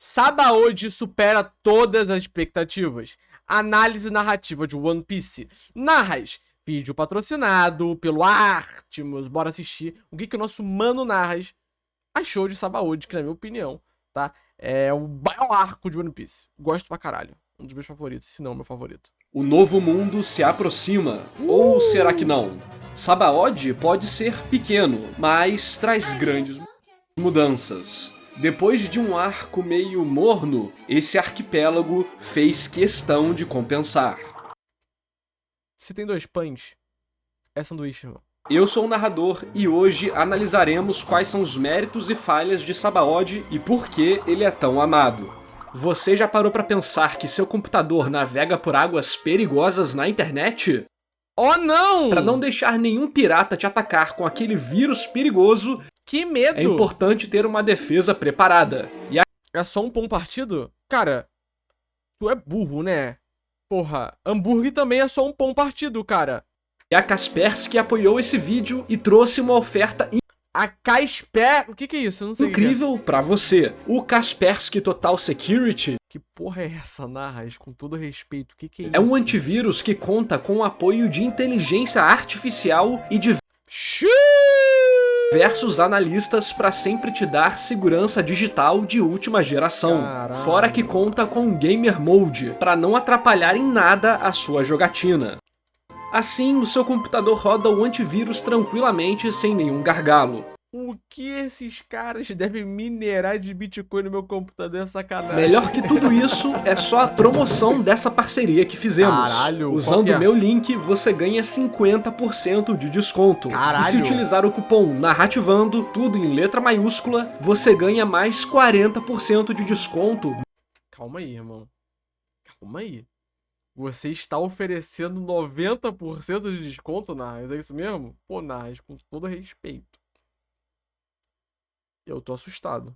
Sabaody supera todas as expectativas. Análise narrativa de One Piece. Narras. Vídeo patrocinado pelo Artemus. Bora assistir o que o nosso mano Narras achou de Sabaody, que na minha opinião, tá? É o maior arco de One Piece. Gosto pra caralho. Um dos meus favoritos, se não o meu favorito. O novo mundo se aproxima. Ou será que não? Sabaody pode ser pequeno, mas traz grandes mudanças. Depois de um arco meio morno, esse arquipélago fez questão de compensar. Se tem 2 pães, é sanduíche, irmão. Eu sou o narrador e hoje analisaremos quais são os méritos e falhas de Sabaody e por que ele é tão amado. Você já parou pra pensar que seu computador navega por águas perigosas na internet? Oh não! Pra não deixar nenhum pirata te atacar com aquele vírus perigoso, que medo! É importante ter uma defesa preparada. É só um pão partido? Cara, tu é burro, né? Porra, hambúrguer também é só um pão partido, cara. E a Kaspersky apoiou esse vídeo e trouxe uma oferta A Kaspersky... O que é isso? Eu não sei incrível pra você. O Kaspersky Total Security... Que porra é essa, Narras? Com todo respeito, o que é isso? É um antivírus que conta com o apoio de inteligência artificial e de diversos analistas para sempre te dar segurança digital de última geração. Caralho. Fora que conta com um Gamer Mode, para não atrapalhar em nada a sua jogatina. Assim, o seu computador roda o antivírus tranquilamente, sem nenhum gargalo. O que esses caras devem minerar de Bitcoin no meu computador é sacanagem. Melhor que tudo isso, é só a promoção dessa parceria que fizemos. Caralho, usando o meu link, você ganha 50% de desconto. Caralho. E se utilizar o cupom NARRATIVANDO, tudo em letra maiúscula, você ganha mais 40% de desconto. Calma aí, irmão. Calma aí. Você está oferecendo 90% de desconto, Narras? É isso mesmo? Pô, Narras, com todo respeito. Eu tô assustado.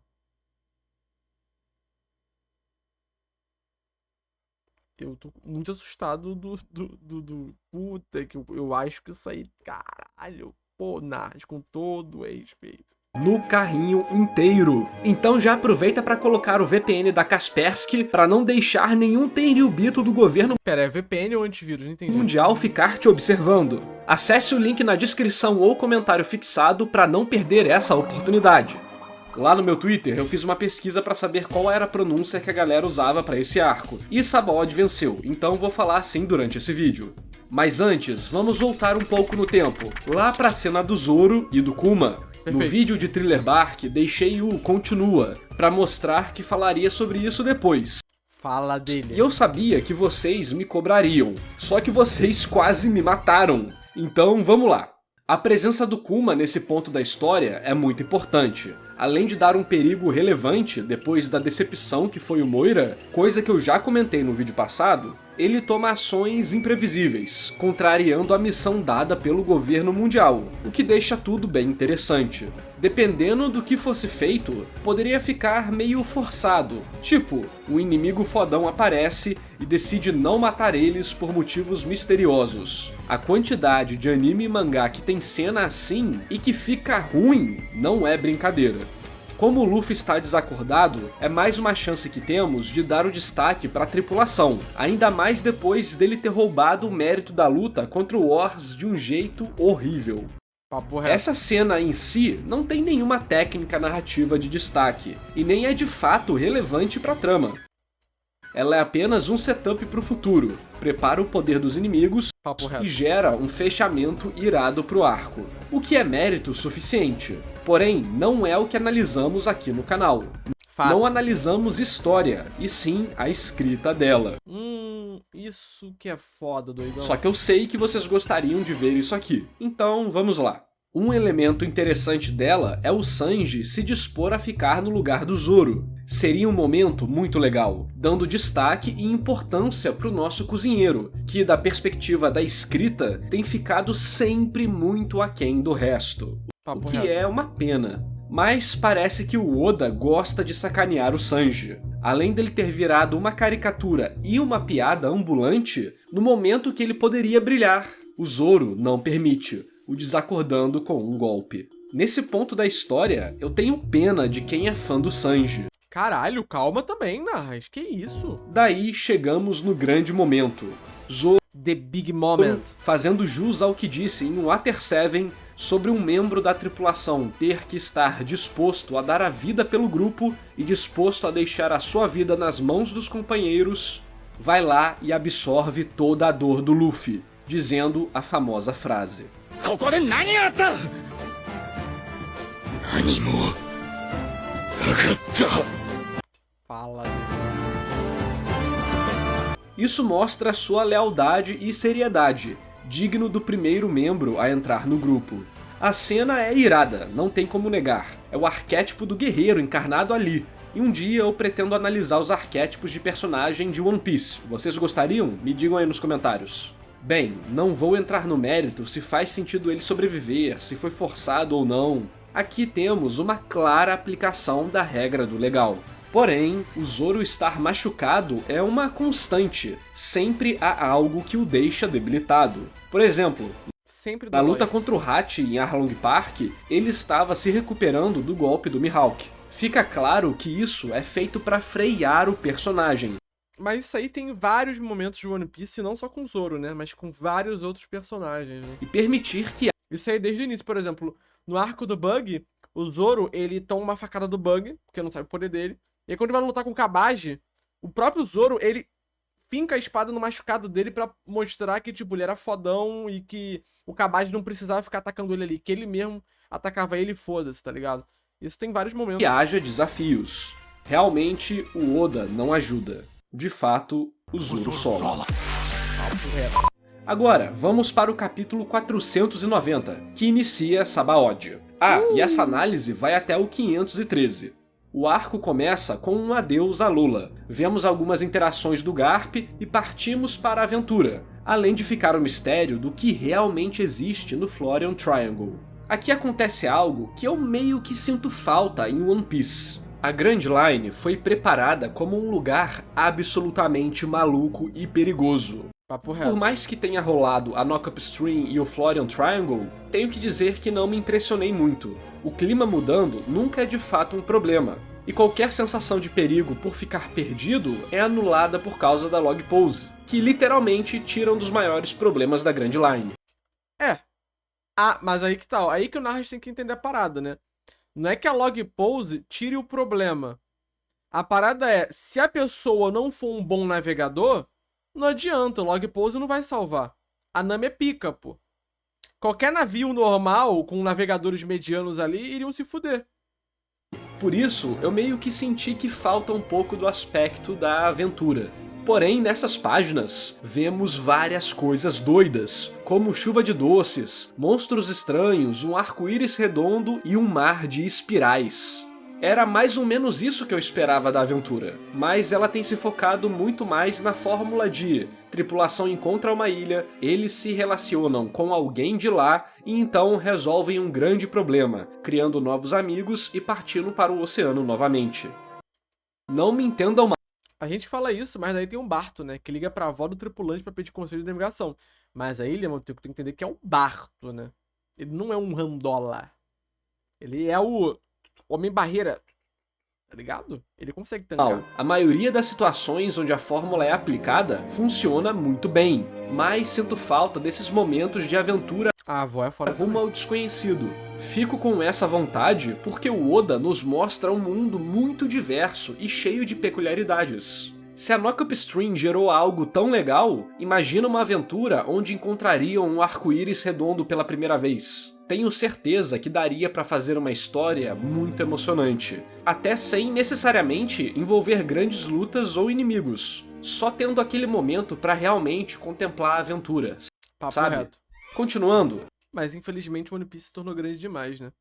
Eu tô muito assustado do puta, que eu acho que isso aí, caralho, pô, Narras, com todo respeito. No carrinho inteiro. Então já aproveita para colocar o VPN da Kaspersky para não deixar nenhum tenryubito do governo Pera, é VPN ou antivírus? Não entendi. mundial ficar te observando. Acesse o link na descrição ou comentário fixado para não perder essa oportunidade. Lá no meu Twitter eu fiz uma pesquisa para saber qual era a pronúncia que a galera usava para esse arco, e Sabaody venceu, então vou falar assim durante esse vídeo. Mas antes, vamos voltar um pouco no tempo, lá pra cena do Zoro e do Kuma. Perfeito. No vídeo de Thriller Bark, deixei o Continua, pra mostrar que falaria sobre isso depois. Fala dele. E eu sabia que vocês me cobrariam, só que vocês quase me mataram. Então vamos lá. A presença do Kuma nesse ponto da história é muito importante. Além de dar um perigo relevante depois da decepção que foi o Moira, coisa que eu já comentei no vídeo passado, ele toma ações imprevisíveis, contrariando a missão dada pelo governo mundial, o que deixa tudo bem interessante. Dependendo do que fosse feito, poderia ficar meio forçado, tipo, um inimigo fodão aparece e decide não matar eles por motivos misteriosos. A quantidade de anime e mangá que tem cena assim e que fica ruim não é brincadeira. Como o Luffy está desacordado, é mais uma chance que temos de dar o destaque para a tripulação, ainda mais depois dele ter roubado o mérito da luta contra o Wars de um jeito horrível. Papo reto. Essa cena em si não tem nenhuma técnica narrativa de destaque, e nem é de fato relevante para a trama. Ela é apenas um setup para o futuro, prepara o poder dos inimigos Papo reto. e gera um fechamento irado pro arco, o que é mérito suficiente. Porém, não é o que analisamos aqui no canal. Fato. Não analisamos história, e sim a escrita dela. Isso que é foda, doidão. Só que eu sei que vocês gostariam de ver isso aqui, então vamos lá. Um elemento interessante dela é o Sanji se dispor a ficar no lugar do Zoro. Seria um momento muito legal, dando destaque e importância pro nosso cozinheiro, que da perspectiva da escrita tem ficado sempre muito aquém do resto. Papo O que reto. é uma pena. Mas parece que o Oda gosta de sacanear o Sanji. Além dele ter virado uma caricatura e uma piada ambulante, no momento que ele poderia brilhar, o Zoro não permite, o desacordando com um golpe. Nesse ponto da história, eu tenho pena de quem é fã do Sanji. Caralho, calma também, Narras. Que isso? Daí chegamos no grande momento. Zoro The Big Moment. fazendo jus ao que disse em Water 7 sobre um membro da tripulação ter que estar disposto a dar a vida pelo grupo e disposto a deixar a sua vida nas mãos dos companheiros, vai lá e absorve toda a dor do Luffy, dizendo a famosa frase. Fala. Isso mostra sua lealdade e seriedade, digno do primeiro membro a entrar no grupo. A cena é irada, não tem como negar. É o arquétipo do guerreiro encarnado ali. E um dia eu pretendo analisar os arquétipos de personagem de One Piece. Vocês gostariam? Me digam aí nos comentários. Bem, não vou entrar no mérito se faz sentido ele sobreviver, se foi forçado ou não. Aqui temos uma clara aplicação da regra do legal. Porém, o Zoro estar machucado é uma constante. Sempre há algo que o deixa debilitado. Por exemplo, Sempre na luta contra o Hachi em Arlong Park, ele estava se recuperando do golpe do Mihawk. Fica claro que isso é feito para frear o personagem. Mas isso aí tem vários momentos de One Piece, não só com o Zoro, né? Mas com vários outros personagens, né? E permitir que Isso aí desde o início, por exemplo, no arco do Bug, o Zoro, ele toma uma facada do Bug, porque não sabe o poder dele. E aí quando ele vai lutar com o Kabage, o próprio Zoro, ele finca a espada no machucado dele pra mostrar que, tipo, ele era fodão e que o Kabage não precisava ficar atacando ele ali, que ele mesmo atacava ele e foda-se, tá ligado? Isso tem vários momentos. haja desafios. Realmente, o Oda não ajuda. De fato, o Zoro sola. Agora, vamos para o capítulo 490, que inicia Sabaody. E essa análise vai até o 513. O arco começa com um adeus a Lula. Vemos algumas interações do Garp e partimos para a aventura, além de ficar o mistério do que realmente existe no Florian Triangle. Aqui acontece algo que eu meio que sinto falta em One Piece. A Grand Line foi preparada como um lugar absolutamente maluco e perigoso. Papo reto. Por mais que tenha rolado a Knock Up Stream e o Florian Triangle, tenho que dizer que não me impressionei muito. O clima mudando nunca é de fato um problema, e qualquer sensação de perigo por ficar perdido é anulada por causa da log pose, que literalmente tira um dos maiores problemas da Grand Line. Mas aí que tal? Aí que o Narras tem que entender a parada, né? Não é que a log pose tire o problema. A parada é, se a pessoa não for um bom navegador, não adianta, o log pose não vai salvar. A Nami é pica, pô. Qualquer navio normal, com navegadores medianos ali, iriam se fuder. Por isso, eu meio que senti que falta um pouco do aspecto da aventura. Porém, nessas páginas, vemos várias coisas doidas, como chuva de doces, monstros estranhos, um arco-íris redondo e um mar de espirais. Era mais ou menos isso que eu esperava da aventura, mas ela tem se focado muito mais na fórmula de tripulação encontra uma ilha, eles se relacionam com alguém de lá e então resolvem um grande problema, criando novos amigos e partindo para o oceano novamente. Não me entendam mal. A gente fala isso, mas daí tem um Barto, né? Que liga pra avó do tripulante pra pedir conselho de navegação. Mas a ilha, mano, tem que entender que é um Barto, né? Ele não é um Randola. Ele é o Homem-Barreira, tá ligado? Ele consegue tancar. A maioria das situações onde a fórmula é aplicada funciona muito bem, mas sinto falta desses momentos de aventura A avó é fora rumo ao desconhecido. Fico com essa vontade porque o Oda nos mostra um mundo muito diverso e cheio de peculiaridades. Se a Knock Up Stream gerou algo tão legal, imagina uma aventura onde encontrariam um arco-íris redondo pela primeira vez. Tenho certeza que daria pra fazer uma história muito emocionante, até sem necessariamente envolver grandes lutas ou inimigos, só tendo aquele momento pra realmente contemplar a aventura, Papo sabe? reto. Continuando, Mas infelizmente o One Piece se tornou grande demais, né?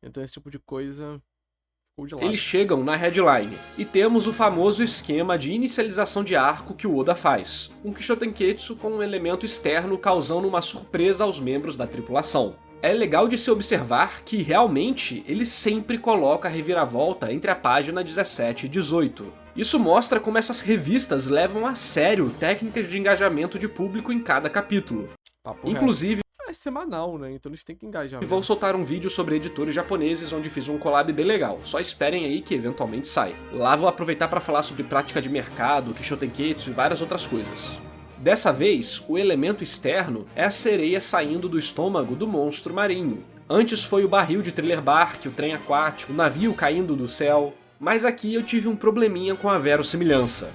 Então esse tipo de coisa ficou de lado. eles chegam na headline, e temos o famoso esquema de inicialização de arco que o Oda faz, um Kishotenketsu com um elemento externo causando uma surpresa aos membros da tripulação. É legal de se observar que realmente ele sempre coloca a reviravolta entre a página 17 e 18. Isso mostra como essas revistas levam a sério técnicas de engajamento de público em cada capítulo. Papo reto. Inclusive, semanal, né? Então eles têm que engajar. E vou soltar um vídeo sobre editores japoneses onde fiz um collab bem legal. Só esperem aí que eventualmente sai. Lá vou aproveitar para falar sobre prática de mercado, Kishotenketsu e várias outras coisas. Dessa vez, o elemento externo é a sereia saindo do estômago do monstro marinho. Antes foi o barril de thriller bark, o trem aquático, o navio caindo do céu. Mas aqui eu tive um probleminha com a verossimilhança.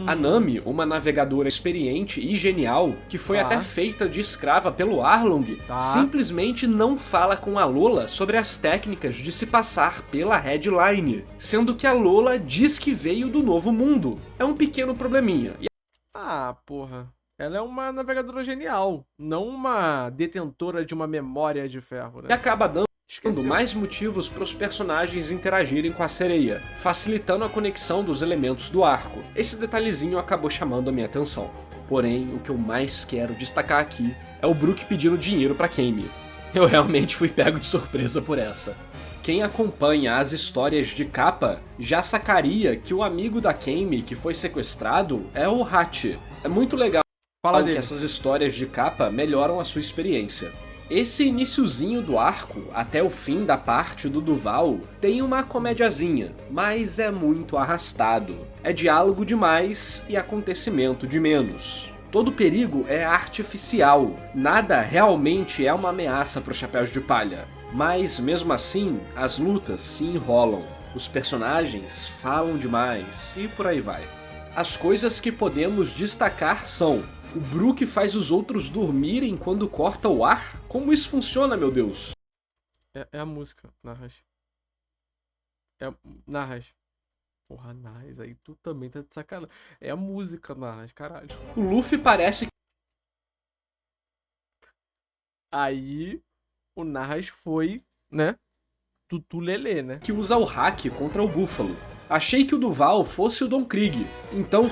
A Nami, uma navegadora experiente e genial, que foi até feita de escrava pelo Arlong, simplesmente não fala com a Lola sobre as técnicas de se passar pela Headline, sendo que a Lola diz que veio do Novo Mundo. É um pequeno probleminha. Ah, porra. Ela é uma navegadora genial, não uma detentora de uma memória de ferro, né? E acaba dando mais motivos para os personagens interagirem com a sereia, facilitando a conexão dos elementos do arco. Esse detalhezinho acabou chamando a minha atenção. Porém, o que eu mais quero destacar aqui é o Brook pedindo dinheiro para Camie. Eu realmente fui pego de surpresa por essa. Quem acompanha as histórias de capa já sacaria que o amigo da Camie que foi sequestrado é o Hachi. É muito legal que essas histórias de capa melhoram a sua experiência. Esse iniciozinho do arco, até o fim da parte do Duval, tem uma comediazinha, mas é muito arrastado. É diálogo demais e acontecimento de menos. Todo perigo é artificial, nada realmente é uma ameaça para os Chapéus de Palha. Mas mesmo assim, as lutas se enrolam, os personagens falam demais e por aí vai. As coisas que podemos destacar são: o Brook faz os outros dormirem quando corta o ar? Como isso funciona, meu Deus? É a música, Narras. Narras. Porra, Narras, aí tu também tá de sacanagem. É a música, Narras, caralho. O Luffy parece... Aí, o Narras foi, né? Tutulelê, né? Que usa o hack contra o Búfalo. Achei que o Duval fosse o Don Krieg, então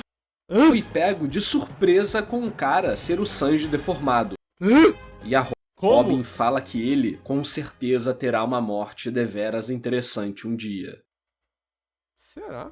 fui pego de surpresa com o cara ser o Sanji deformado. E a Robin fala que ele, com certeza, terá uma morte deveras interessante um dia. Será?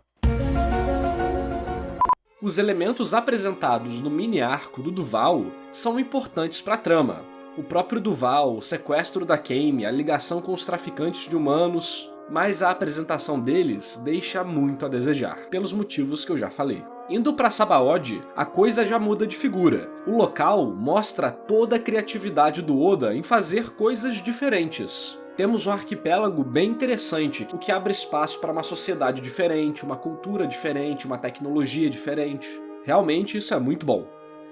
Os elementos apresentados no mini arco do Duval são importantes para a trama. O próprio Duval, o sequestro da Camie, a ligação com os traficantes de humanos, mas a apresentação deles deixa muito a desejar, pelos motivos que eu já falei. Indo para Sabaody, a coisa já muda de figura. O local mostra toda a criatividade do Oda em fazer coisas diferentes. Temos um arquipélago bem interessante, o que abre espaço para uma sociedade diferente, uma cultura diferente, uma tecnologia diferente. Realmente isso é muito bom.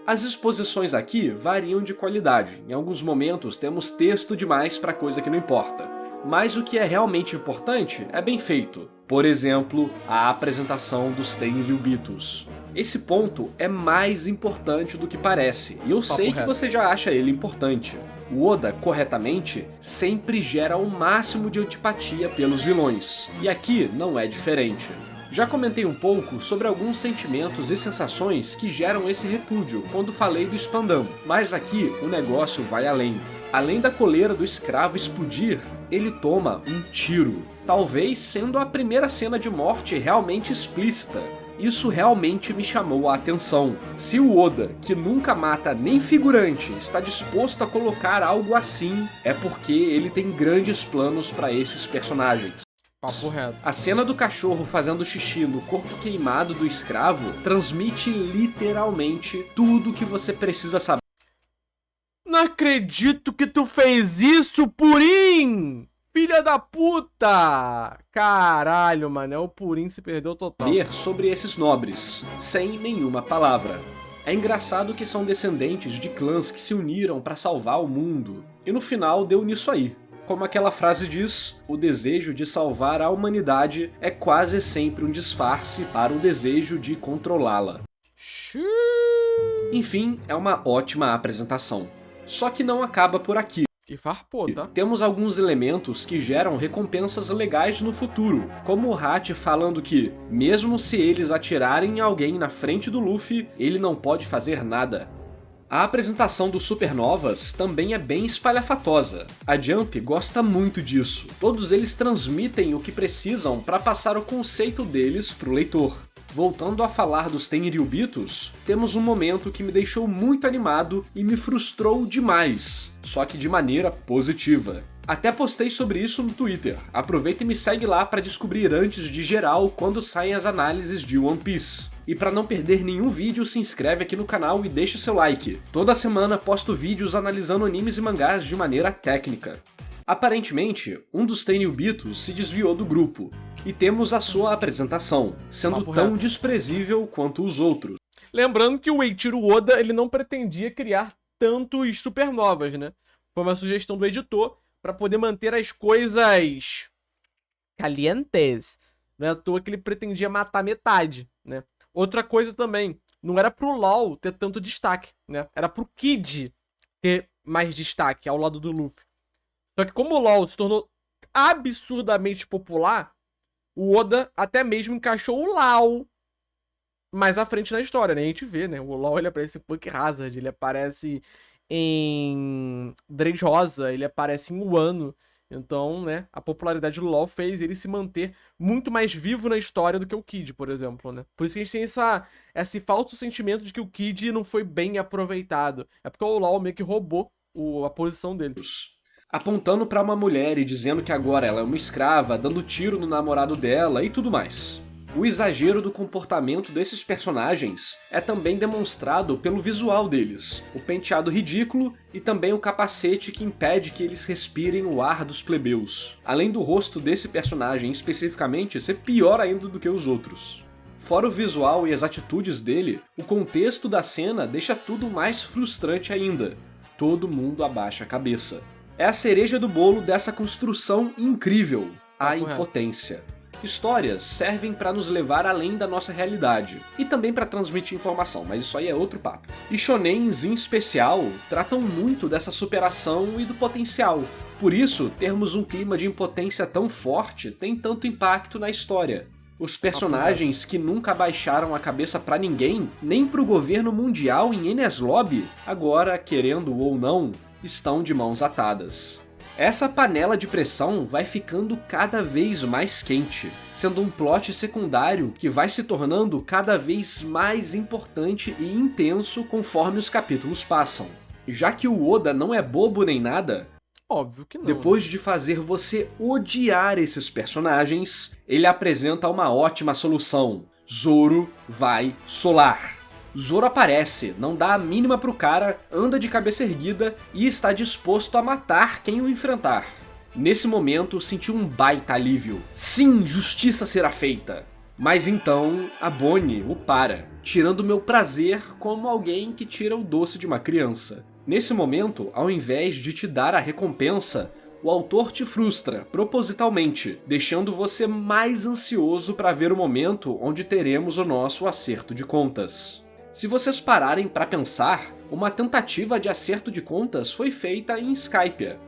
As exposições aqui variam de qualidade, em alguns momentos temos texto demais para coisa que não importa. Mas o que é realmente importante é bem feito. Por exemplo, a apresentação dos Tenryubitos. Beatles. Esse ponto é mais importante do que parece, e eu sei que você já acha ele importante. O Oda, corretamente, sempre gera o máximo de antipatia pelos vilões, e aqui não é diferente. Já comentei um pouco sobre alguns sentimentos e sensações que geram esse repúdio quando falei do Spandam, mas aqui o negócio vai além. Além da coleira do escravo explodir, ele toma um tiro, talvez sendo a primeira cena de morte realmente explícita. Isso realmente me chamou a atenção. Se o Oda, que nunca mata nem figurante, está disposto a colocar algo assim, é porque ele tem grandes planos para esses personagens. Papo reto. A cena do cachorro fazendo xixi no corpo queimado do escravo transmite literalmente tudo que você precisa saber. Não acredito que tu fez isso, Purim! Filha da puta! Caralho, mano, o Purim se perdeu total. Sobre esses nobres, sem nenhuma palavra. É engraçado que são descendentes de clãs que se uniram para salvar o mundo. E no final deu nisso aí. Como aquela frase diz, o desejo de salvar a humanidade é quase sempre um disfarce para o desejo de controlá-la. Enfim, é uma ótima apresentação. Só que não acaba por aqui. E farpou, tá? Temos alguns elementos que geram recompensas legais no futuro, como o Hachi falando que, mesmo se eles atirarem em alguém na frente do Luffy, ele não pode fazer nada. A apresentação dos supernovas também é bem espalhafatosa. A Jump gosta muito disso. Todos eles transmitem o que precisam para passar o conceito deles pro leitor. Voltando a falar dos Tenryubitos, temos um momento que me deixou muito animado e me frustrou demais, só que de maneira positiva. Até postei sobre isso no Twitter, aproveita e me segue lá para descobrir antes de geral quando saem as análises de One Piece. E para não perder nenhum vídeo, se inscreve aqui no canal e deixa seu like. Toda semana posto vídeos analisando animes e mangás de maneira técnica. Aparentemente, um dos Tenryubitos se desviou do grupo, e temos a sua apresentação, sendo tão desprezível quanto os outros. Lembrando que o Eiichiro Oda, ele não pretendia criar tantos supernovas, né? Foi uma sugestão do editor para poder manter as coisas calientes. Não é à toa que ele pretendia matar metade, né? Outra coisa também, não era pro LoL ter tanto destaque, né? Era pro Kid ter mais destaque ao lado do Luffy. Só que como o LoL se tornou absurdamente popular, o Oda até mesmo encaixou o Lau mais à frente na história, né? A gente vê, né? O Lau, ele aparece em Punk Hazard, ele aparece em Dressrosa, ele aparece em Wano. Então, né, a popularidade do LoL fez ele se manter muito mais vivo na história do que o Kid, por exemplo, né? Por isso que a gente tem esse falso sentimento de que o Kid não foi bem aproveitado. É porque o LoL meio que roubou a posição dele. Apontando pra uma mulher e dizendo que agora ela é uma escrava, dando tiro no namorado dela e tudo mais. O exagero do comportamento desses personagens é também demonstrado pelo visual deles, o penteado ridículo e também o capacete que impede que eles respirem o ar dos plebeus, além do rosto desse personagem especificamente ser pior ainda do que os outros. Fora o visual e as atitudes dele, o contexto da cena deixa tudo mais frustrante ainda. Todo mundo abaixa a cabeça. É a cereja do bolo dessa construção incrível, a impotência. Histórias servem para nos levar além da nossa realidade, e também para transmitir informação, mas isso aí é outro papo. E shonens, em especial, tratam muito dessa superação e do potencial. Por isso, termos um clima de impotência tão forte tem tanto impacto na história. Os personagens que nunca abaixaram a cabeça pra ninguém, nem pro governo mundial em Enies Lobby, agora, querendo ou não, estão de mãos atadas. Essa panela de pressão vai ficando cada vez mais quente, sendo um plot secundário que vai se tornando cada vez mais importante e intenso conforme os capítulos passam. Já que o Oda não é bobo nem nada, óbvio que não, depois de fazer você odiar esses personagens, ele apresenta uma ótima solução. Zoro vai solar. Zoro aparece, não dá a mínima pro cara, anda de cabeça erguida e está disposto a matar quem o enfrentar. Nesse momento, senti um baita alívio. Sim, justiça será feita! Mas então, a Bonnie o para, tirando meu prazer como alguém que tira o doce de uma criança. Nesse momento, ao invés de te dar a recompensa, o autor te frustra, propositalmente, deixando você mais ansioso para ver o momento onde teremos o nosso acerto de contas. Se vocês pararem para pensar, uma tentativa de acerto de contas foi feita em Skypiea.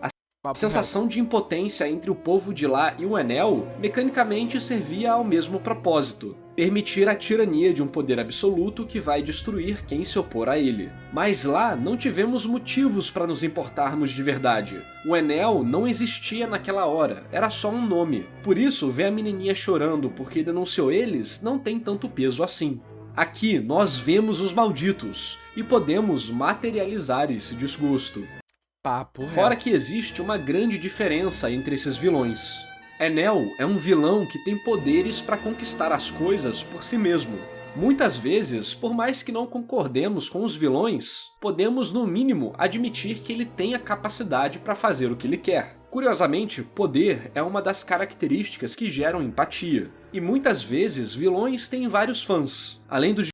A sensação de impotência entre o povo de lá e o Enel mecanicamente servia ao mesmo propósito, permitir a tirania de um poder absoluto que vai destruir quem se opor a ele. Mas lá não tivemos motivos para nos importarmos de verdade. O Enel não existia naquela hora, era só um nome. Por isso, ver a menininha chorando porque denunciou eles não tem tanto peso assim. Aqui nós vemos os malditos e podemos materializar esse desgosto. Fora que existe uma grande diferença entre esses vilões. Enel é um vilão que tem poderes para conquistar as coisas por si mesmo. Muitas vezes, por mais que não concordemos com os vilões, podemos no mínimo admitir que ele tem a capacidade para fazer o que ele quer. Curiosamente, poder é uma das características que geram empatia. E muitas vezes vilões têm vários fãs. Além dos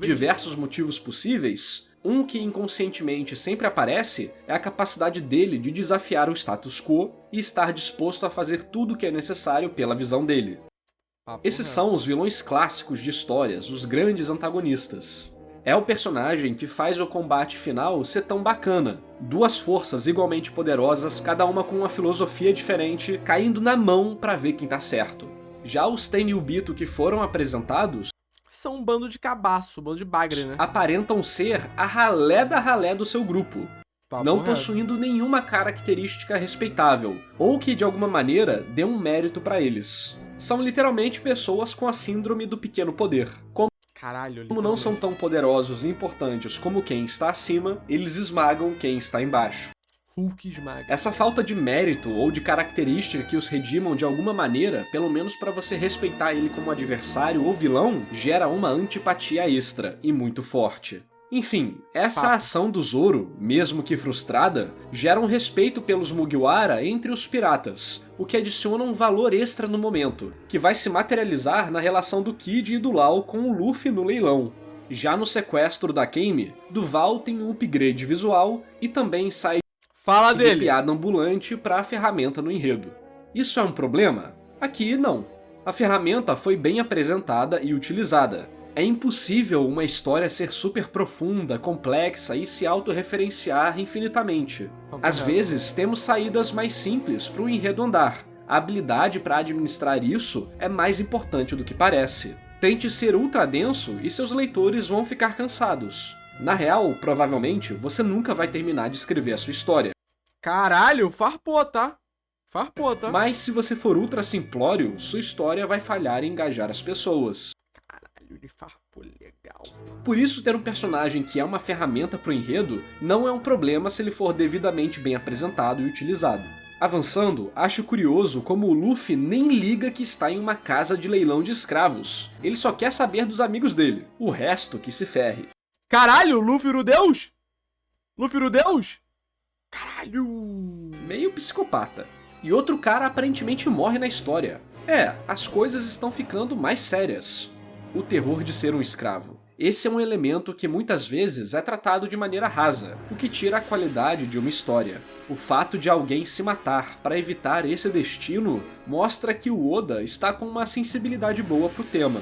diversos motivos possíveis, um que inconscientemente sempre aparece é a capacidade dele de desafiar o status quo e estar disposto a fazer tudo o que é necessário pela visão dele. Esses são os vilões clássicos de histórias, os grandes antagonistas. É o personagem que faz o combate final ser tão bacana. Duas forças igualmente poderosas, cada uma com uma filosofia diferente, caindo na mão pra ver quem tá certo. Já os Tenryubito que foram apresentados são um bando de cabaço, um bando de bagre, né? Aparentam ser a ralé da ralé do seu grupo, não possuindo nenhuma característica respeitável, ou que de alguma maneira dê um mérito pra eles. são literalmente pessoas com a síndrome do pequeno poder. Caralho, Como não são tão poderosos e importantes como quem está acima, eles esmagam quem está embaixo. Hulk esmaga. Essa falta de mérito ou de característica que os redimam de alguma maneira, pelo menos para você respeitar ele como adversário ou vilão, gera uma antipatia extra e muito forte. Enfim, essa ação do Zoro, mesmo que frustrada, gera um respeito pelos Mugiwara entre os piratas, o que adiciona um valor extra no momento, que vai se materializar na relação do Kid e do Lau com o Luffy no leilão. Já no sequestro da Kame, Duval tem um upgrade visual e também sai Fala de dele. piada ambulante para a ferramenta no enredo. Isso é um problema? Aqui não. A ferramenta foi bem apresentada e utilizada. É impossível uma história ser super profunda, complexa e se autorreferenciar infinitamente. Às vezes, temos saídas mais simples para o enredo andar. A habilidade para administrar isso é mais importante do que parece. Tente ser ultra denso e seus leitores vão ficar cansados. Na real, provavelmente, você nunca vai terminar de escrever a sua história. Caralho, farpou, tá? Farpou, tá? Mas se você for ultra simplório, sua história vai falhar em engajar as pessoas. Ele farpou legal. Por isso, ter um personagem que é uma ferramenta pro enredo não é um problema se ele for devidamente bem apresentado e utilizado. Avançando, acho curioso como o Luffy nem liga que está em uma casa de leilão de escravos. Ele só quer saber dos amigos dele. O resto que se ferre. Caralho, Luffy o Deus? Luffy o Deus? Caralho. Meio psicopata. E outro cara aparentemente morre na história. As coisas estão ficando mais sérias. O terror de ser um escravo. Esse é um elemento que muitas vezes é tratado de maneira rasa, o que tira a qualidade de uma história. O fato de alguém se matar para evitar esse destino mostra que o Oda está com uma sensibilidade boa pro tema.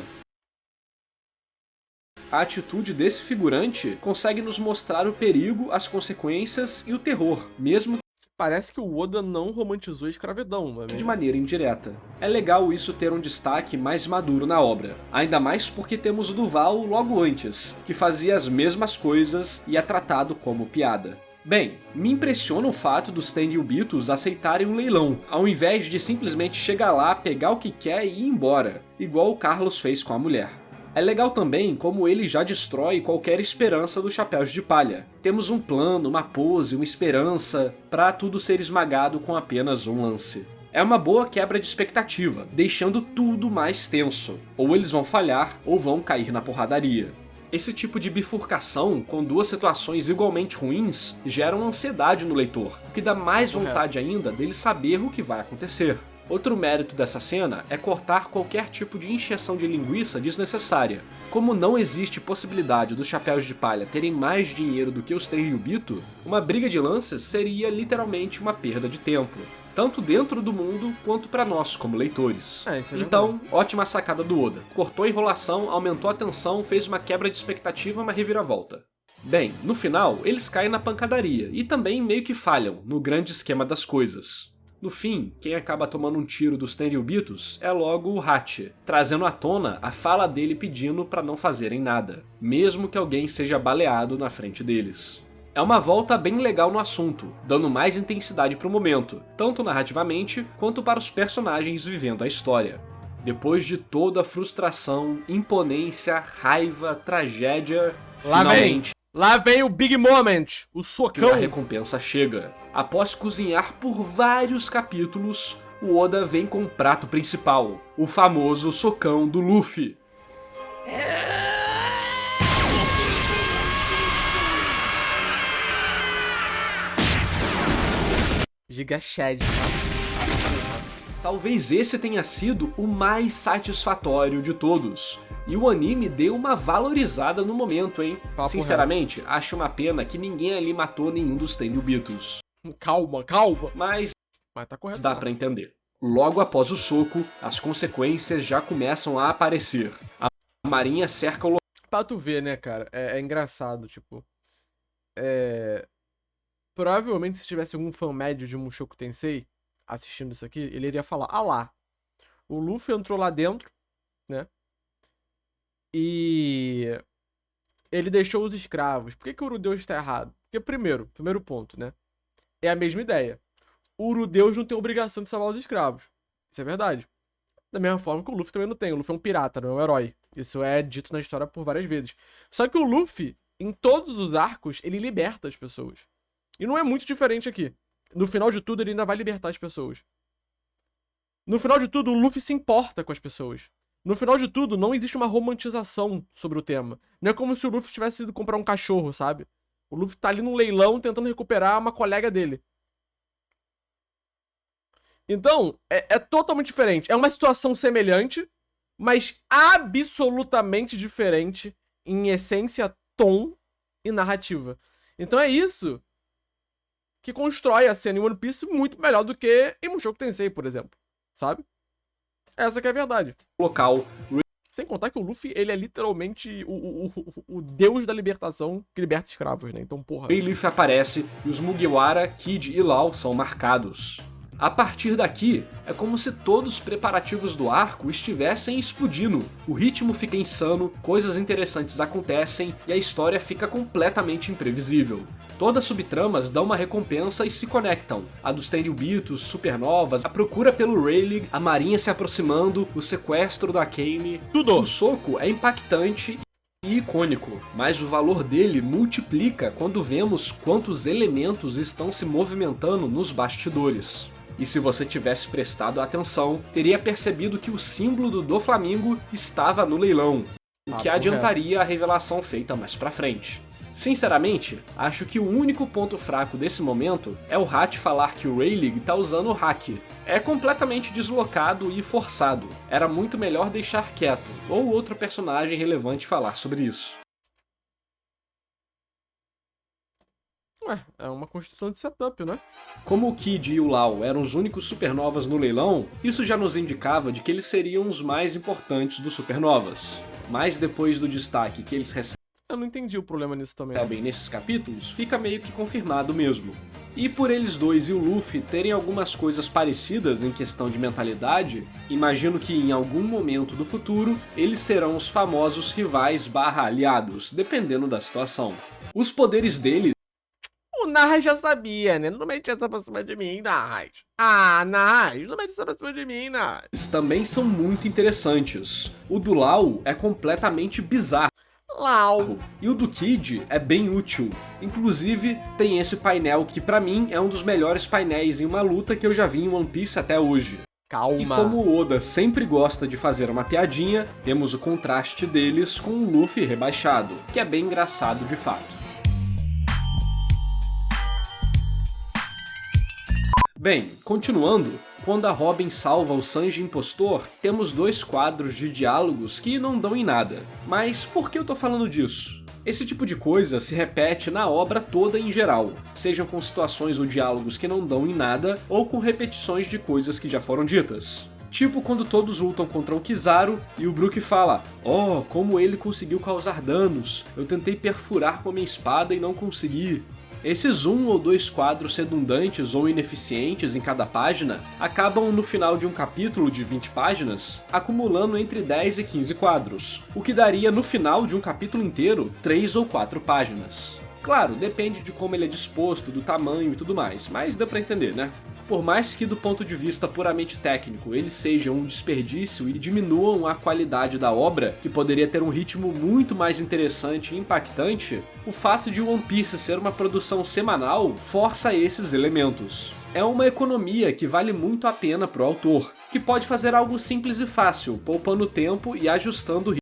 A atitude desse figurante consegue nos mostrar o perigo, as consequências e o terror, mesmo Parece que o Oda não romantizou a escravidão, não é de mesmo? maneira indireta. É legal isso ter um destaque mais maduro na obra, ainda mais porque temos o Duval logo antes, que fazia as mesmas coisas e é tratado como piada. Bem, me impressiona o fato dos Tenryubitos aceitarem um leilão, ao invés de simplesmente chegar lá, pegar o que quer e ir embora, igual o Carlos fez com a mulher. É legal também como ele já destrói qualquer esperança dos Chapéus de Palha. Temos um plano, uma pose, uma esperança, pra tudo ser esmagado com apenas um lance. É uma boa quebra de expectativa, deixando tudo mais tenso. Ou eles vão falhar, ou vão cair na porradaria. Esse tipo de bifurcação, com duas situações igualmente ruins, gera uma ansiedade no leitor, o que dá mais vontade ainda dele saber o que vai acontecer. Outro mérito dessa cena é cortar qualquer tipo de encheção de linguiça desnecessária. Como não existe possibilidade dos Chapéus de Palha terem mais dinheiro do que os Tenryubito, uma briga de lances seria literalmente uma perda de tempo, tanto dentro do mundo quanto para nós como leitores. Isso é Então, ótima sacada do Oda. Cortou a enrolação, aumentou a tensão, fez uma quebra de expectativa, uma reviravolta. Bem, no final, eles caem na pancadaria e também meio que falham no grande esquema das coisas. No fim, quem acaba tomando um tiro dos Tenryubitos é logo o Hachi, trazendo à tona a fala dele pedindo para não fazerem nada, mesmo que alguém seja baleado na frente deles. É uma volta bem legal no assunto, dando mais intensidade pro momento, tanto narrativamente quanto para os personagens vivendo a história. Depois de toda a frustração, imponência, raiva, tragédia, finalmente Lá vem o Big Moment, o socão. a recompensa chega. Após cozinhar por vários capítulos, o Oda vem com o prato principal, o famoso socão do Luffy. Giga Shed, tá? Talvez esse tenha sido o mais satisfatório de todos. E o anime deu uma valorizada no momento, hein? Papo Sinceramente, acho uma pena que ninguém ali matou nenhum dos Tenryubitos. Calma. Mas Mas tá correto. dá pra entender. Logo após o soco, as consequências já começam a aparecer. A marinha cerca o Pra tu ver, né, cara? É engraçado, tipo... Provavelmente se tivesse algum fã médio de Mushoku Tensei assistindo isso aqui, ele iria falar, ah lá, o Luffy entrou lá dentro, né? E ele deixou os escravos. Por que o Urudeus está errado? Porque, primeiro ponto, né? É a mesma ideia. O Urudeus não tem obrigação de salvar os escravos. Isso é verdade. Da mesma forma que o Luffy também não tem. O Luffy é um pirata, não é um herói. Isso é dito na história por várias vezes. Só que o Luffy, em todos os arcos, ele liberta as pessoas. E não é muito diferente aqui. No final de tudo, ele ainda vai libertar as pessoas. No final de tudo, o Luffy se importa com as pessoas. No final de tudo, não existe uma romantização sobre o tema. Não é como se o Luffy tivesse ido comprar um cachorro, sabe? O Luffy tá ali num leilão tentando recuperar uma colega dele. Então, é totalmente diferente. É uma situação semelhante, mas absolutamente diferente em essência, tom e narrativa. Então é isso que constrói a cena em One Piece muito melhor do que em Mushoku Tensei, por exemplo. Sabe? Essa que é a verdade. Local. Sem contar que o Luffy, ele é literalmente o deus da libertação que liberta escravos, né? Então, porra. Rayleigh aparece e os Mugiwara, Kid e Law são marcados. A partir daqui, é como se todos os preparativos do arco estivessem explodindo. O ritmo fica insano, coisas interessantes acontecem e a história fica completamente imprevisível. Todas as subtramas dão uma recompensa e se conectam. A dos Tenryubitos, supernovas, a procura pelo Rayleigh, a marinha se aproximando, o sequestro da Kame. Tudo! O soco é impactante e icônico, mas o valor dele multiplica quando vemos quantos elementos estão se movimentando nos bastidores. E se você tivesse prestado atenção, teria percebido que o símbolo do Doflamingo estava no leilão, o que adiantaria a revelação feita mais pra frente. Sinceramente, acho que o único ponto fraco desse momento é o Hat falar que o Rayleigh tá usando o hack. É completamente deslocado e forçado. Era muito melhor deixar quieto, ou outro personagem relevante falar sobre isso. Ué, é uma construção de setup, né? Como o Kid e o Law eram os únicos supernovas no leilão, isso já nos indicava de que eles seriam os mais importantes dos supernovas. Mas depois do destaque que eles recebem Eu não entendi o problema nisso também. nesses capítulos, fica meio que confirmado mesmo. E por eles dois e o Luffy terem algumas coisas parecidas em questão de mentalidade, imagino que em algum momento do futuro, eles serão os famosos rivais / aliados, dependendo da situação. Os poderes deles O Narras já sabia, né? Não mete essa pra cima de mim, Narras. Ah, Narras, não mete essa pra cima de mim, Narras. também são muito interessantes. O do Law é completamente bizarro. Lau. E o do Kid é bem útil. Inclusive, tem esse painel que pra mim é um dos melhores painéis em uma luta que eu já vi em One Piece até hoje. Calma. E como o Oda sempre gosta de fazer uma piadinha, temos o contraste deles com o Luffy rebaixado, que é bem engraçado de fato. Bem, continuando, quando a Robin salva o Sanji impostor, temos 2 quadros de diálogos que não dão em nada. Mas por que eu tô falando disso? Esse tipo de coisa se repete na obra toda em geral, sejam com situações ou diálogos que não dão em nada, ou com repetições de coisas que já foram ditas. Tipo quando todos lutam contra o Kizaru e o Brook fala: "Oh, como ele conseguiu causar danos, eu tentei perfurar com a minha espada e não consegui." Esses 1 ou 2 quadros redundantes ou ineficientes em cada página acabam no final de um capítulo de 20 páginas, acumulando entre 10 e 15 quadros, o que daria no final de um capítulo inteiro 3 ou 4 páginas. Claro, depende de como ele é disposto, do tamanho e tudo mais, mas dá pra entender, né? Por mais que do ponto de vista puramente técnico eles sejam um desperdício e diminuam a qualidade da obra, que poderia ter um ritmo muito mais interessante e impactante, o fato de One Piece ser uma produção semanal força esses elementos. É uma economia que vale muito a pena pro autor, que pode fazer algo simples e fácil, poupando tempo e ajustando o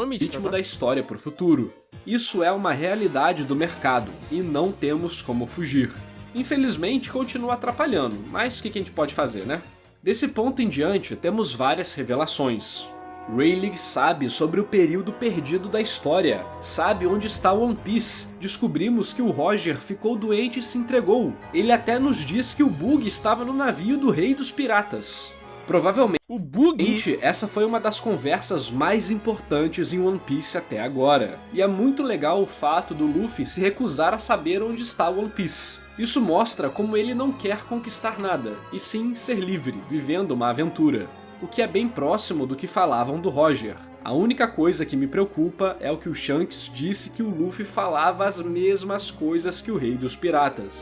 ritmo da história pro futuro. Isso é uma realidade do mercado, e não temos como fugir. Infelizmente continua atrapalhando, mas o que a gente pode fazer, né? Desse ponto em diante, temos várias revelações. Rayleigh sabe sobre o período perdido da história, sabe onde está One Piece. Descobrimos que o Roger ficou doente e se entregou. Ele até nos diz que o Bug estava no navio do Rei dos Piratas. Provavelmente, O Bug. essa foi uma das conversas mais importantes em One Piece até agora. E é muito legal o fato do Luffy se recusar a saber onde está One Piece. Isso mostra como ele não quer conquistar nada, e sim ser livre, vivendo uma aventura. O que é bem próximo do que falavam do Roger. A única coisa que me preocupa é o que o Shanks disse que o Luffy falava as mesmas coisas que o Rei dos Piratas.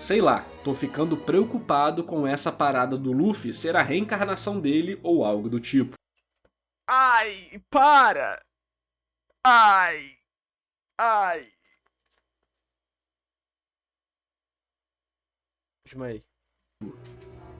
Sei lá, tô ficando preocupado com essa parada do Luffy ser a reencarnação dele ou algo do tipo. Ai, para! Ai, ai. Desmaiei.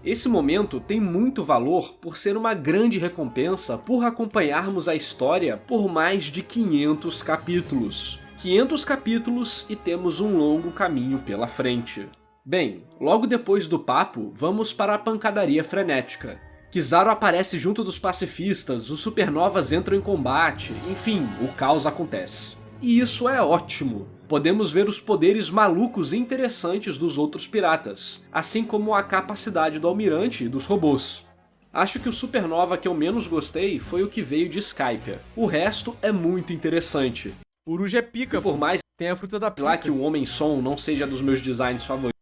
Esse momento tem muito valor por ser uma grande recompensa por acompanharmos a história por mais de 500 capítulos. 500 capítulos e temos um longo caminho pela frente. Bem, logo depois do papo, vamos para a pancadaria frenética. Kizaru aparece junto dos pacifistas, os supernovas entram em combate, enfim, o caos acontece. E isso é ótimo! Podemos ver os poderes malucos e interessantes dos outros piratas, assim como a capacidade do almirante e dos robôs. Acho que o supernova que eu menos gostei foi o que veio de Skypiea. O resto é muito interessante. Uruja é pica, Por mais tem a fruta da pica. lá que o Homem-Som não seja dos meus designs favoritos,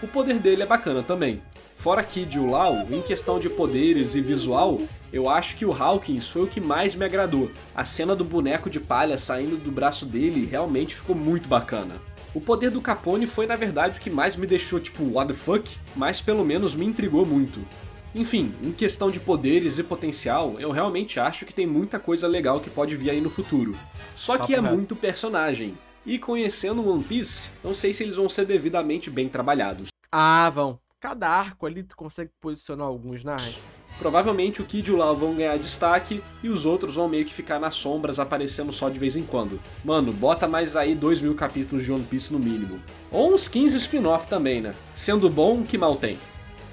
o poder dele é bacana também. Fora Kid e o Lau, em questão de poderes e visual, eu acho que o Hawkins foi o que mais me agradou. A cena do boneco de palha saindo do braço dele realmente ficou muito bacana. O poder do Capone foi na verdade o que mais me deixou tipo what the fuck, mas pelo menos me intrigou muito. Enfim, em questão de poderes e potencial, eu realmente acho que tem muita coisa legal que pode vir aí no futuro. Só que é muito personagem. E conhecendo One Piece, não sei se eles vão ser devidamente bem trabalhados. Ah, vão. Cada arco ali tu consegue posicionar alguns narras. Provavelmente o Kid e o Lau vão ganhar destaque e os outros vão meio que ficar nas sombras aparecendo só de vez em quando. Mano, bota mais aí 2000 capítulos de One Piece no mínimo. Ou uns 15 spin-off também, né? Sendo bom, que mal tem.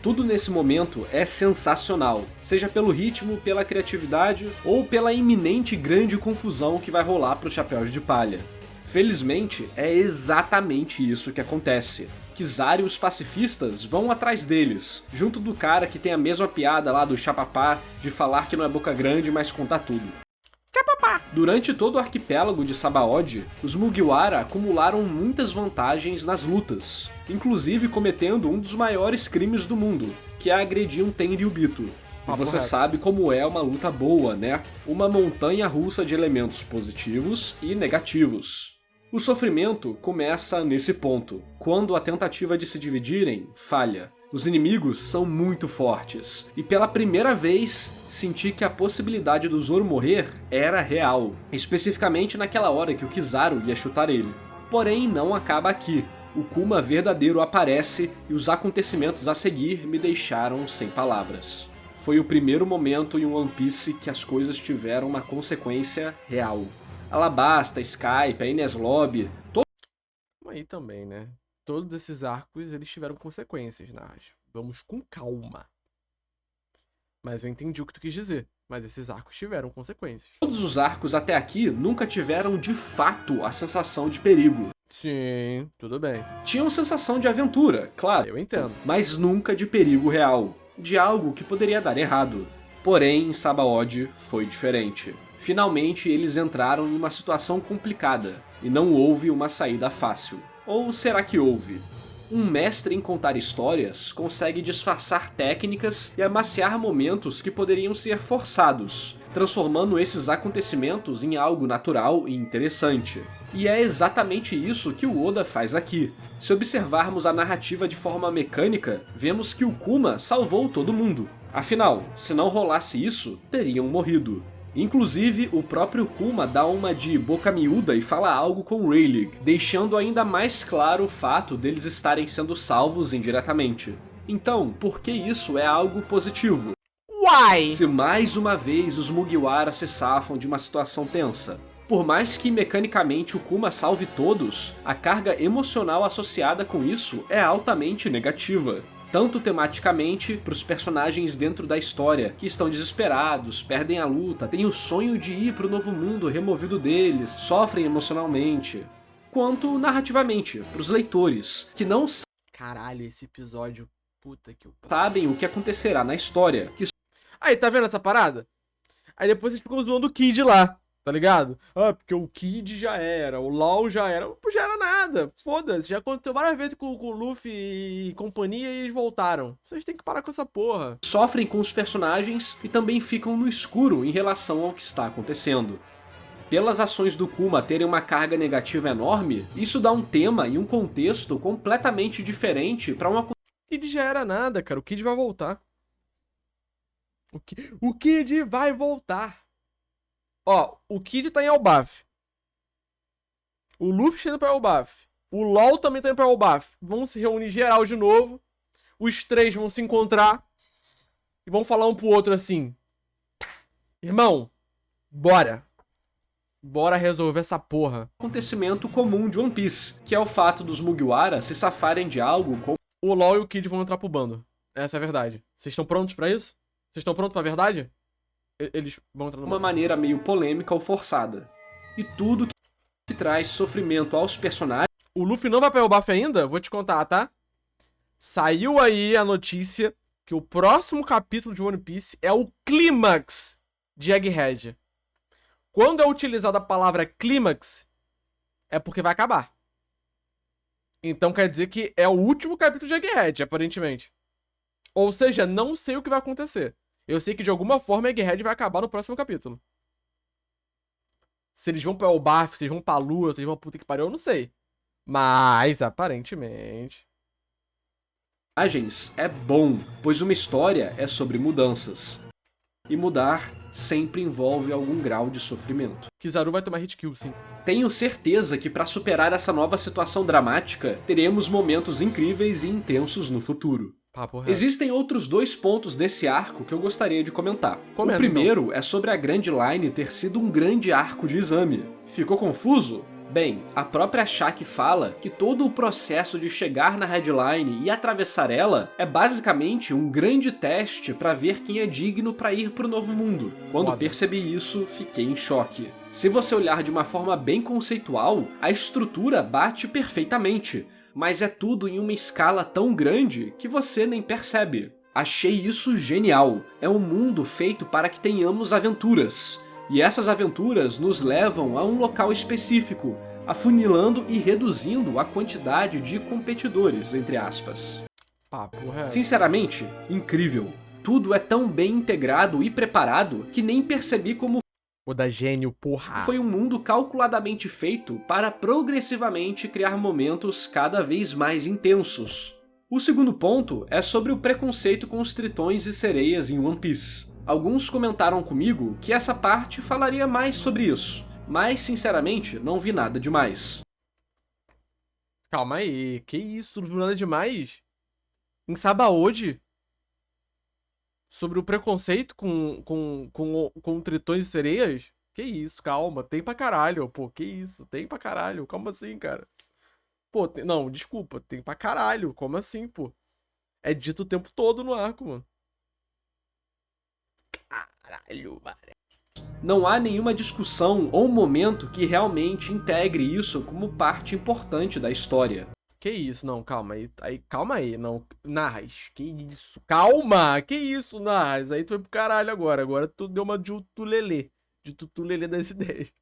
Tudo nesse momento é sensacional, seja pelo ritmo, pela criatividade ou pela iminente grande confusão que vai rolar pros Chapéus de Palha. Felizmente, é exatamente isso que acontece. Kizaru e os pacifistas vão atrás deles, junto do cara que tem a mesma piada lá do Chapapá, de falar que não é boca grande, mas conta tudo. Chapapá! Durante todo o arquipélago de Sabaody, os Mugiwara acumularam muitas vantagens nas lutas, inclusive cometendo um dos maiores crimes do mundo, que é agredir um Tenryubito. E você sabe como é uma luta boa, né? Uma montanha russa de elementos positivos e negativos. O sofrimento começa nesse ponto, quando a tentativa de se dividirem falha. Os inimigos são muito fortes, e pela primeira vez senti que a possibilidade do Zoro morrer era real, especificamente naquela hora que o Kizaru ia chutar ele. Porém, não acaba aqui. O Kuma verdadeiro aparece e os acontecimentos a seguir me deixaram sem palavras. Foi o primeiro momento em One Piece que as coisas tiveram uma consequência real. Alabasta, Skype, a Ines Lobby... Aí também, né? Todos esses arcos, eles tiveram consequências, Narras. Vamos com calma. Mas eu entendi o que tu quis dizer. Mas esses arcos tiveram consequências. Todos os arcos até aqui nunca tiveram de fato a sensação de perigo. Sim, tudo bem. Tinham sensação de aventura, claro. Eu entendo. Mas nunca de perigo real. De algo que poderia dar errado. Porém, em Sabaody foi diferente. Finalmente eles entraram em uma situação complicada, e não houve uma saída fácil. Ou será que houve? Um mestre em contar histórias consegue disfarçar técnicas e amaciar momentos que poderiam ser forçados, transformando esses acontecimentos em algo natural e interessante. E é exatamente isso que o Oda faz aqui. Se observarmos a narrativa de forma mecânica, vemos que o Kuma salvou todo mundo. Afinal, se não rolasse isso, teriam morrido. Inclusive, o próprio Kuma dá uma de boca miúda e fala algo com Rayleigh, deixando ainda mais claro o fato deles estarem sendo salvos indiretamente. Então, por que isso é algo positivo? Why? Se mais uma vez os Mugiwara se safam de uma situação tensa. Por mais que mecanicamente o Kuma salve todos, a carga emocional associada com isso é altamente negativa. Tanto tematicamente, para os personagens dentro da história, que estão desesperados, perdem a luta, têm o sonho de ir para o novo mundo removido deles, sofrem emocionalmente, quanto narrativamente, para os leitores, que não Caralho, esse episódio, puta que o... sabem o que acontecerá na história. Aí, tá vendo essa parada? Aí depois vocês ficam zoando o Kid lá, tá ligado? Ah, porque o Kid já era, o Law já era. Pô, já era nada, foda-se. Já aconteceu várias vezes com o Luffy e companhia e eles voltaram. Vocês têm que parar com essa porra. Sofrem com os personagens e também ficam no escuro em relação ao que está acontecendo. Pelas ações do Kuma terem uma carga negativa enorme, isso dá um tema e um contexto completamente diferente pra uma... O Kid já era nada, cara. O Kid vai voltar. O Kid vai voltar. Ó, o Kid tá em Elbaf. O Luffy tá indo pra Elbaf. O LOL também tá indo pra Elbaf. Vão se reunir geral de novo. Os três vão se encontrar. E vão falar um pro outro assim: irmão, bora. Bora resolver essa porra. Acontecimento comum de One Piece, que é o fato dos Mugiwara se safarem de algo como... O LOL e o Kid vão entrar pro bando. Essa é a verdade. Vocês estão prontos pra isso? Vocês estão prontos pra verdade? Eles vão entrar no uma bando. maneira meio polêmica ou forçada. E tudo que traz sofrimento aos personagens... O Luffy não vai pra Elbaf ainda? Vou te contar, tá? Saiu aí a notícia que o próximo capítulo de One Piece é o clímax de Egghead. Quando é utilizada a palavra clímax, é porque vai acabar. Então quer dizer que é o último capítulo de Egghead, aparentemente. Ou seja, não sei o que vai acontecer. Eu sei que de alguma forma Egghead vai acabar no próximo capítulo. Se eles vão pra Elbaf, se eles vão pra Lua, se eles vão pra puta que pariu, eu não sei. Mas, aparentemente... é bom, pois uma história é sobre mudanças. E mudar sempre envolve algum grau de sofrimento. Kizaru vai tomar hit kill, sim. Tenho certeza que para superar essa nova situação dramática, teremos momentos incríveis e intensos no futuro. Papo reto. Existem outros 2 pontos desse arco que eu gostaria de comentar. Comenta, o primeiro é sobre a Grand Line ter sido um grande arco de exame. Ficou confuso? Bem, a própria Shaki fala que todo o processo de chegar na Headline e atravessar ela é basicamente um grande teste para ver quem é digno para ir pro Novo Mundo. Quando percebi isso, fiquei em choque. Se você olhar de uma forma bem conceitual, a estrutura bate perfeitamente, mas é tudo em uma escala tão grande que você nem percebe. Achei isso genial. É um mundo feito para que tenhamos aventuras. E essas aventuras nos levam a um local específico, afunilando e reduzindo a quantidade de competidores, entre aspas. Papo reto. Sinceramente, incrível. Tudo é tão bem integrado e preparado que nem percebi como Oda gênio, porra. foi um mundo calculadamente feito para progressivamente criar momentos cada vez mais intensos. O segundo ponto é sobre o preconceito com os tritões e sereias em One Piece. Alguns comentaram comigo que essa parte falaria mais sobre isso, mas sinceramente não vi nada demais. Calma aí, que isso? Não viu nada demais? Em Sabaody? Sobre o preconceito com tritões e sereias? Que isso, calma, tem pra caralho, pô, que isso, tem pra caralho, como assim, cara? Pô, não, desculpa, tem pra caralho, como assim, pô? É dito o tempo todo no arco, mano. Caralho, mano. Não há nenhuma discussão ou momento que realmente integre isso como parte importante da história. Que isso, não, calma aí, calma aí, não, Narras, que isso, calma, que isso, Narras, aí tu foi pro caralho agora tu deu uma de tutulelê das ideias.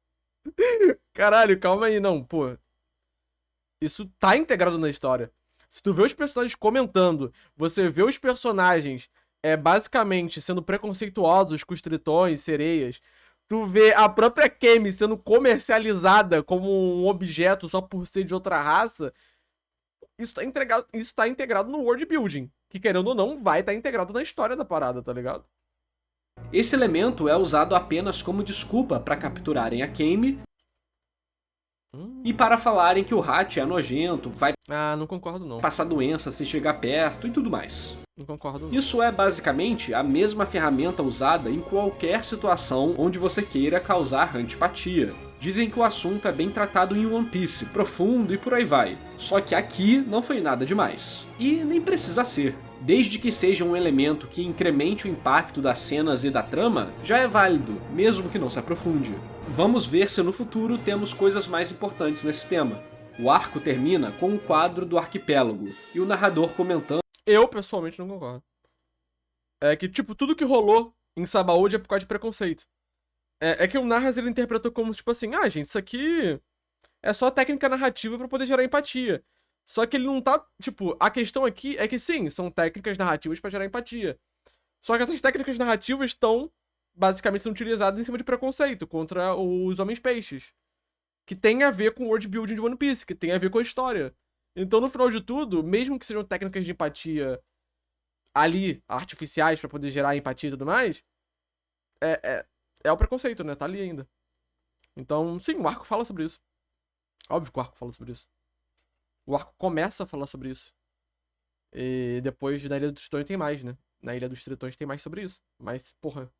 Caralho, calma aí, não, pô, isso tá integrado na história. Se tu vê os personagens comentando, você vê os personagens basicamente sendo preconceituosos com os tritões, sereias, tu vê a própria Kemi sendo comercializada como um objeto só por ser de outra raça, isso tá integrado no world building, que querendo ou não vai estar integrado na história da parada, tá ligado? Esse elemento é usado apenas como desculpa para capturarem a Kemi e para falarem que o Hachi é nojento, vai não concordo não. passar doença se chegar perto e tudo mais. Não concordo não. Isso é basicamente a mesma ferramenta usada em qualquer situação onde você queira causar antipatia. Dizem que o assunto é bem tratado em One Piece, profundo e por aí vai. Só que aqui não foi nada demais. E nem precisa ser. Desde que seja um elemento que incremente o impacto das cenas e da trama, já é válido, mesmo que não se aprofunde. Vamos ver se no futuro temos coisas mais importantes nesse tema. O arco termina com um quadro do arquipélago, e o narrador comentando... Eu, pessoalmente, não concordo. É que, tipo, tudo que rolou em Sabaody é por causa de preconceito. É que o Narras, ele interpretou como, tipo assim, gente, isso aqui é só técnica narrativa pra poder gerar empatia. Só que ele não tá, tipo, a questão aqui é que sim, são técnicas narrativas pra gerar empatia. Só que essas técnicas narrativas estão basicamente são utilizadas em cima de preconceito contra os homens-peixes. Que tem a ver com o world building de One Piece, que tem a ver com a história. Então, no final de tudo, mesmo que sejam técnicas de empatia ali, artificiais, pra poder gerar empatia e tudo mais, é o preconceito, né? Tá ali ainda. Então, sim, o arco fala sobre isso. Óbvio que o arco fala sobre isso. O arco começa a falar sobre isso. E depois, na Ilha dos Tritões tem mais, né? Na Ilha dos Tritões tem mais sobre isso. Mas, porra...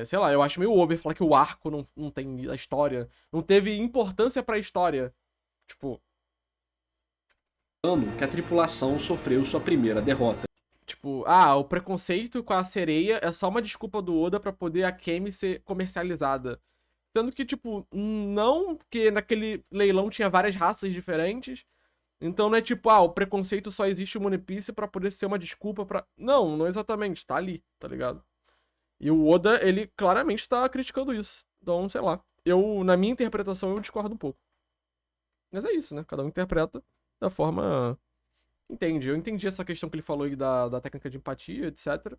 sei lá, eu acho meio over falar que o arco não tem a história. Não teve importância pra história. Tipo... que a tripulação sofreu sua primeira derrota. Tipo, o preconceito com a sereia é só uma desculpa do Oda pra poder a Kemi ser comercializada. Sendo que, tipo, não, porque naquele leilão tinha várias raças diferentes. Então não é tipo, o preconceito só existe no One Piece pra poder ser uma desculpa pra... Não, não exatamente, tá ali, tá ligado? E o Oda, ele claramente tá criticando isso. Então, sei lá. Na minha interpretação, eu discordo um pouco. Mas é isso, né? Cada um interpreta da forma... Entende. Eu entendi essa questão que ele falou aí da técnica de empatia, etc.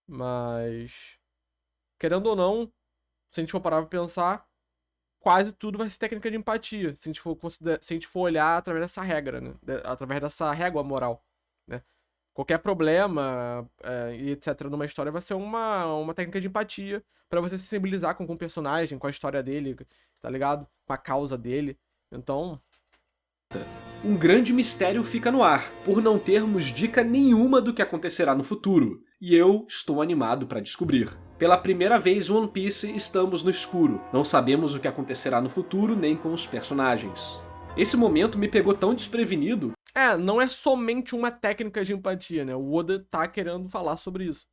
Mas... Querendo ou não, se a gente for parar pra pensar, quase tudo vai ser técnica de empatia. Se a gente for olhar através dessa regra, né? Através dessa régua moral, né? Qualquer problema e etc. numa história vai ser uma técnica de empatia pra você se sensibilizar com o personagem, com a história dele, tá ligado? Com a causa dele. Então... Um grande mistério fica no ar, por não termos dica nenhuma do que acontecerá no futuro. E eu estou animado para descobrir. Pela primeira vez em One Piece estamos no escuro. Não sabemos o que acontecerá no futuro nem com os personagens. Esse momento me pegou tão desprevenido. Não é somente uma técnica de empatia, né? O Oda tá querendo falar sobre isso.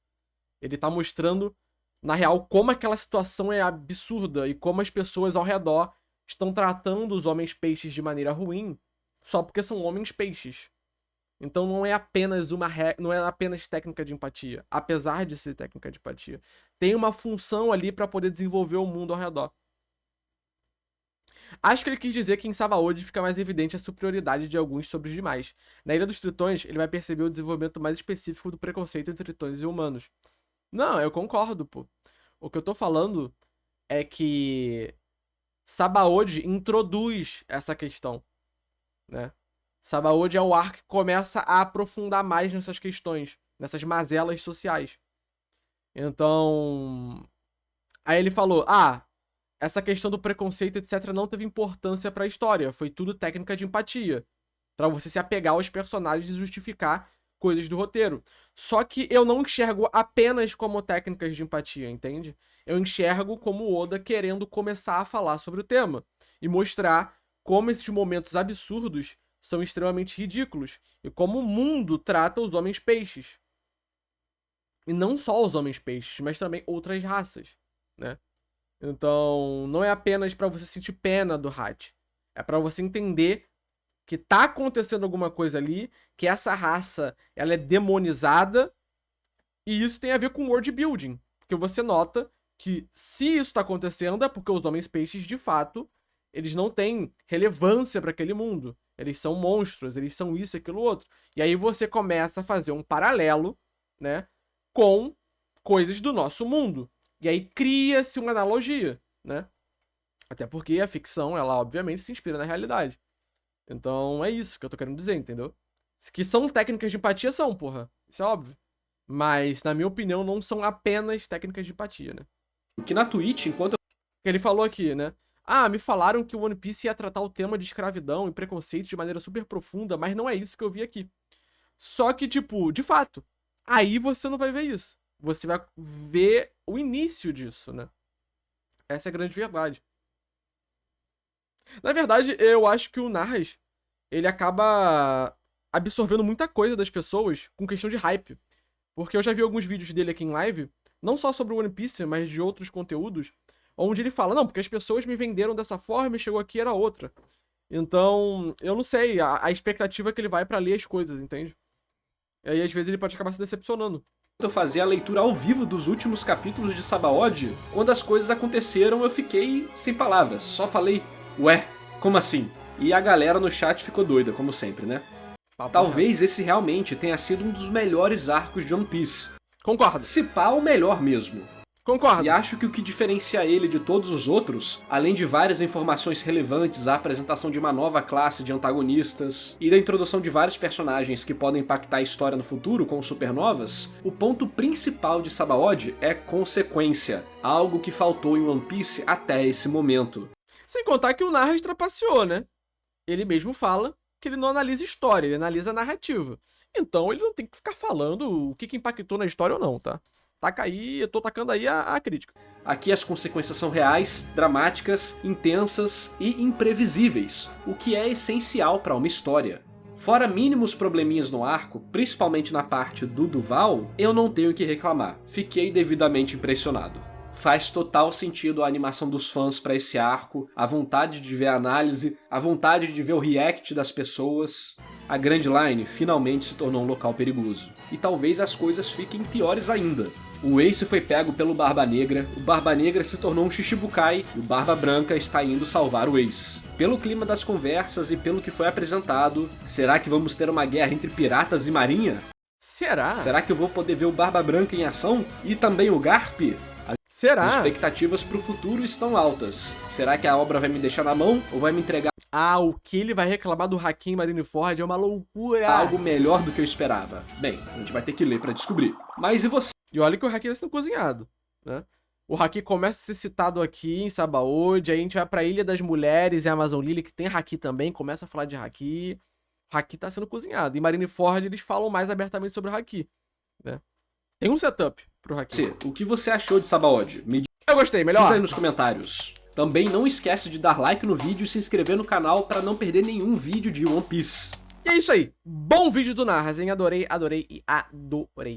Ele tá mostrando, na real, como aquela situação é absurda e como as pessoas ao redor estão tratando os homens-peixes de maneira ruim só porque são homens-peixes. Então não é apenas não é apenas técnica de empatia, apesar de ser técnica de empatia. Tem uma função ali pra poder desenvolver o mundo ao redor. Acho que ele quis dizer que em Sabaody fica mais evidente a superioridade de alguns sobre os demais. Na Ilha dos Tritões, ele vai perceber o desenvolvimento mais específico do preconceito entre tritões e humanos. Não, eu concordo, pô. O que eu tô falando é que Sabaody introduz essa questão, né? Sabaody é o arco que começa a aprofundar mais nessas questões, nessas mazelas sociais. Então, aí ele falou, essa questão do preconceito, etc, não teve importância pra história, foi tudo técnica de empatia, pra você se apegar aos personagens e justificar coisas do roteiro. Só que eu não enxergo apenas como técnicas de empatia, entende? Eu enxergo como o Oda querendo começar a falar sobre o tema e mostrar como esses momentos absurdos são extremamente ridículos e como o mundo trata os homens-peixes. E não só os homens-peixes, mas também outras raças, né? Então, não é apenas pra você sentir pena do Hat. É pra você entender que tá acontecendo alguma coisa ali, que essa raça, ela é demonizada, e isso tem a ver com world building. Porque você nota que se isso tá acontecendo é porque os homens-peixes, de fato, eles não têm relevância pra aquele mundo. Eles são monstros, eles são isso, aquilo, outro. E aí você começa a fazer um paralelo, né, com coisas do nosso mundo. E aí cria-se uma analogia, né? Até porque a ficção, ela obviamente se inspira na realidade. Então é isso que eu tô querendo dizer, entendeu? Que são técnicas de empatia, são, porra. Isso é óbvio. Mas, na minha opinião, não são apenas técnicas de empatia, né? Que na Twitch, enquanto Ele falou aqui, né? Me falaram que o One Piece ia tratar o tema de escravidão e preconceito de maneira super profunda, mas não é isso que eu vi aqui. Só que, tipo, de fato, aí você não vai ver isso. Você vai ver o início disso, né? Essa é a grande verdade. Na verdade, eu acho que o Narras, ele acaba absorvendo muita coisa das pessoas com questão de hype. Porque eu já vi alguns vídeos dele aqui em live, não só sobre o One Piece, mas de outros conteúdos, onde ele fala, não, porque as pessoas me venderam dessa forma e chegou aqui era outra. Então, eu não sei, a expectativa é que ele vai pra ler as coisas, entende? E aí, às vezes, ele pode acabar se decepcionando. eu fazia a leitura ao vivo dos últimos capítulos de Sabaody, quando as coisas aconteceram eu fiquei sem palavras, só falei, ué, como assim? E a galera no chat ficou doida, como sempre, né? Talvez esse realmente tenha sido um dos melhores arcos de One Piece. Concordo. Se pá, o melhor mesmo. Concordo. E acho que o que diferencia ele de todos os outros, além de várias informações relevantes, a apresentação de uma nova classe de antagonistas e da introdução de vários personagens que podem impactar a história no futuro com supernovas, o ponto principal de Sabaody é consequência, algo que faltou em One Piece até esse momento. Sem contar que o Narras trapaceou, né? Ele mesmo fala que ele não analisa história, ele analisa narrativa. Então ele não tem que ficar falando o que impactou na história ou não, tá? Taca aí, eu tô tacando aí a crítica. Aqui as consequências são reais, dramáticas, intensas e imprevisíveis, o que é essencial para uma história. Fora mínimos probleminhas no arco, principalmente na parte do Duval, eu não tenho o que reclamar. Fiquei devidamente impressionado. Faz total sentido a animação dos fãs para esse arco, a vontade de ver a análise, a vontade de ver o react das pessoas. A Grand Line finalmente se tornou um local perigoso. E talvez as coisas fiquem piores ainda. O Ace foi pego pelo Barba Negra, o Barba Negra se tornou um Shichibukai e o Barba Branca está indo salvar o Ace. Pelo clima das conversas e pelo que foi apresentado, será que vamos ter uma guerra entre piratas e marinha? Será? Será que eu vou poder ver o Barba Branca em ação? E também o Garp? Será? As expectativas pro futuro estão altas. Será que a obra vai me deixar na mão ou vai me entregar Ah, o que ele vai reclamar do Hakim Marineford é uma loucura. algo melhor do que eu esperava? Bem, a gente vai ter que ler pra descobrir. Mas e você? E olha que o Haki está sendo cozinhado, né? O Haki começa a ser citado aqui em Sabaody, aí a gente vai pra Ilha das Mulheres e Amazon Lily, que tem Haki também, começa a falar de Haki. O Haki tá sendo cozinhado. Em Marineford eles falam mais abertamente sobre o Haki, né? Tem um setup pro Haki. O que você achou de Sabaody? Me Eu gostei, melhor. diz aí nos comentários. Também não esquece de dar like no vídeo e se inscrever no canal pra não perder nenhum vídeo de One Piece. E é isso aí. Bom vídeo do Narras, hein? Adorei, adorei e adorei.